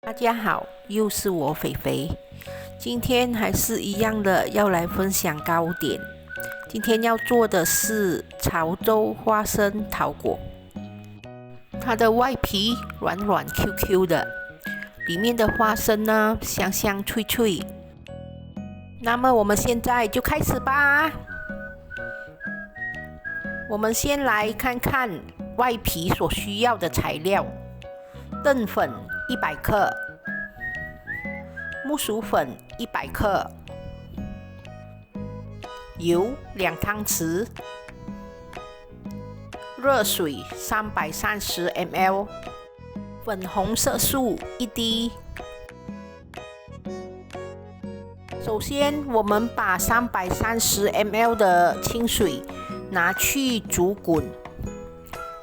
大家好，又是我肥肥。今天还是一样的，要来分享糕点。今天要做的是潮州花生桃果，它的外皮软软 Q 的，里面的花生呢香香脆脆。那么我们现在就开始吧。我们先来看看外皮所需要的材料：淀粉100克，木薯粉100克，油2汤匙，热水330 ml， 粉红色素1滴。首先，我们把330 ml 的清水拿去煮滚。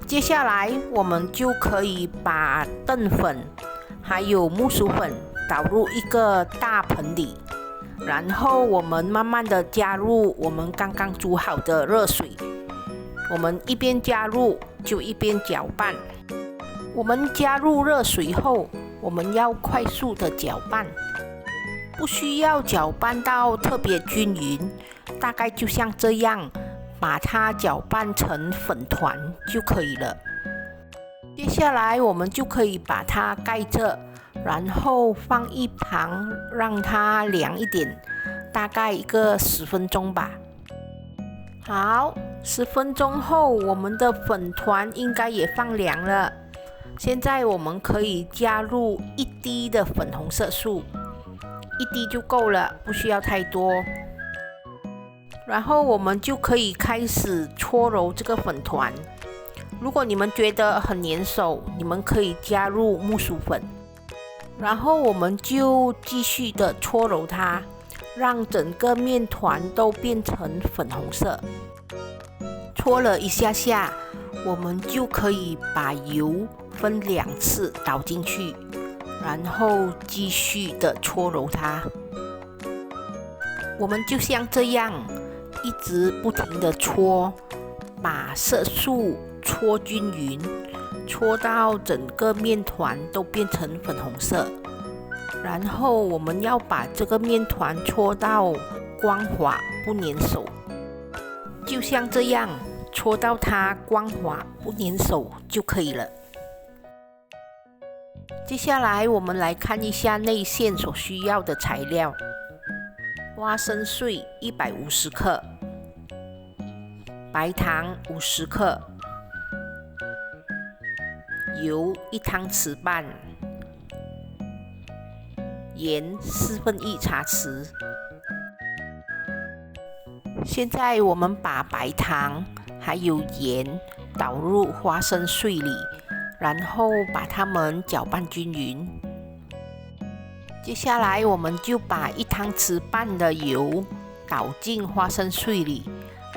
接下来，我们就可以把淀粉还有木薯粉倒入一个大盆里，然后我们慢慢的加入我们刚刚煮好的热水。我们一边加入就一边搅拌。我们加入热水后，我们要快速的搅拌，不需要搅拌到特别均匀，大概就像这样，把它搅拌成粉团就可以了。接下来我们就可以把它盖着，然后放一旁让它凉一点，大概一个10分钟吧。好，10分钟后，我们的粉团应该也放凉了。现在我们可以加入1滴的粉红色素，1滴就够了，不需要太多。然后我们就可以开始搓揉这个粉团。如果你们觉得很粘手，你们可以加入木薯粉。然后我们就继续的搓揉它，让整个面团都变成粉红色。搓了一下下，我们就可以把油分2次倒进去，然后继续的搓揉它。我们就像这样一直不停的搓，把色素搓均匀，搓到整个面团都变成粉红色。然后我们要把这个面团搓到光滑不粘手，就像这样搓到它光滑不粘手就可以了。接下来我们来看一下内馅所需要的材料：花生碎150克，白糖50克，油1汤匙半，盐1/4茶匙。现在我们把白糖还有盐倒入花生碎里，然后把它们搅拌均匀。接下来我们就把1汤匙半的油倒进花生碎里，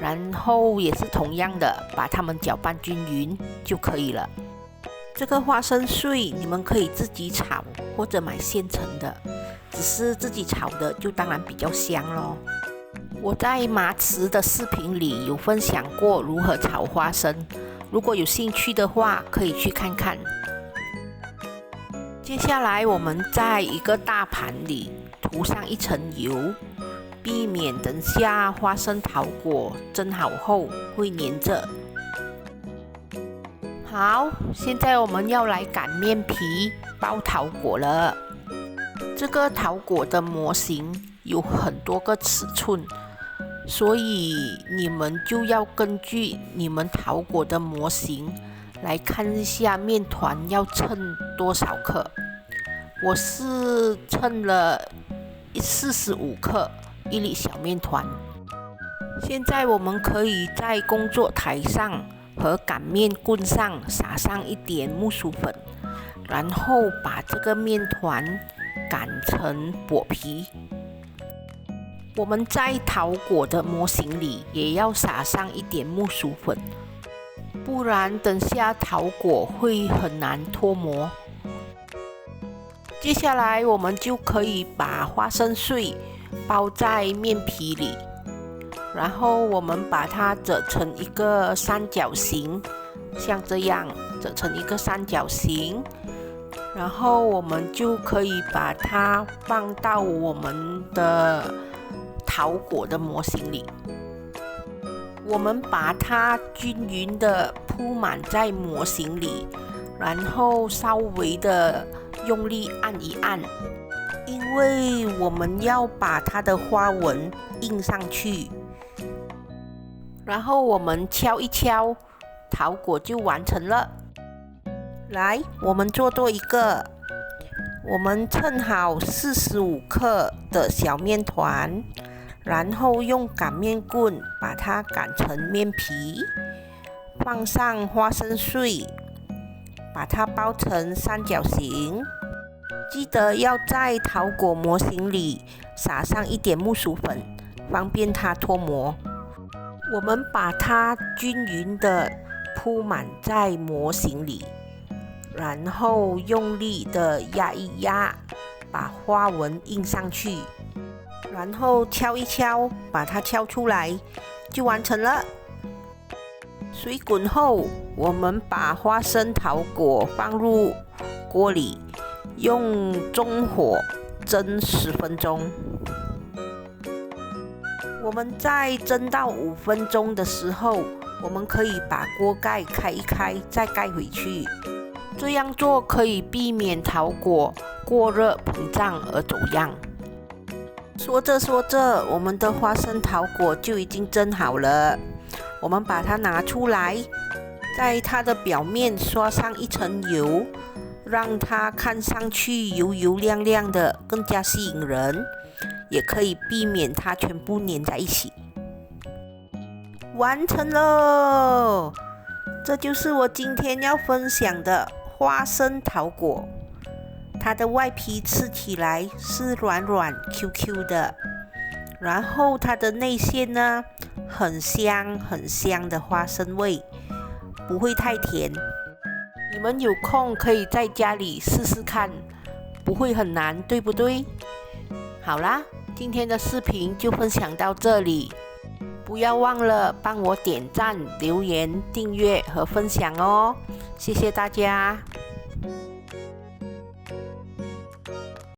然后也是同样的把它们搅拌均匀就可以了。这个花生碎你们可以自己炒或者买现成的，只是自己炒的就当然比较香咯。我在麻糍的视频里有分享过如何炒花生，如果有兴趣的话可以去看看。接下来我们在一个大盘里涂上1层油，避免等下花生桃果蒸好后会粘着。好，现在我们要来擀面皮包桃果了。这个桃果的模型有很多个尺寸，所以你们就要根据你们桃果的模型来看一下面团要称多少克。我是称了45克1粒小面团。现在我们可以在工作台上和擀面棍上撒上一点木薯粉，然后把这个面团擀成薄皮。我们在桃果的模型里也要撒上一点木薯粉，不然等下桃果会很难脱模。接下来我们就可以把花生碎包在面皮里，然后我们把它折成一个三角形，像这样折成一个三角形，然后我们就可以把它放到我们的桃果的模型里。我们把它均匀的铺满在模型里，然后稍微的用力按一按，因为我们要把它的花纹印上去。然后我们敲一敲，桃果就完成了。来，我们做多一个。我们称好45克的小面团，然后用擀面棍把它擀成面皮，放上花生碎，把它包成三角形。记得要在桃果模型里撒上一点木薯粉，方便它脱模。我们把它均匀的铺满在模型里，然后用力的压一压，把花纹印上去，然后敲一敲，把它敲出来，就完成了。水滚后，我们把花生桃果放入锅里，用中火蒸10分钟。我们在蒸到5分钟的时候，我们可以把锅盖开一开，再盖回去。这样做可以避免桃果过热膨胀而走样。说着说着，我们的花生桃果就已经蒸好了。我们把它拿出来，在它的表面刷上一层油，让它看上去油油亮亮的，更加吸引人，也可以避免它全部粘在一起。完成了！这就是我今天要分享的花生桃果。它的外皮吃起来是软软 QQ 的，然后它的内馅呢，很香很香的花生味，不会太甜。你们有空可以在家里试试看，不会很难，对不对？好啦，今天的视频就分享到这里，不要忘了帮我点赞、留言、订阅和分享哦，谢谢大家。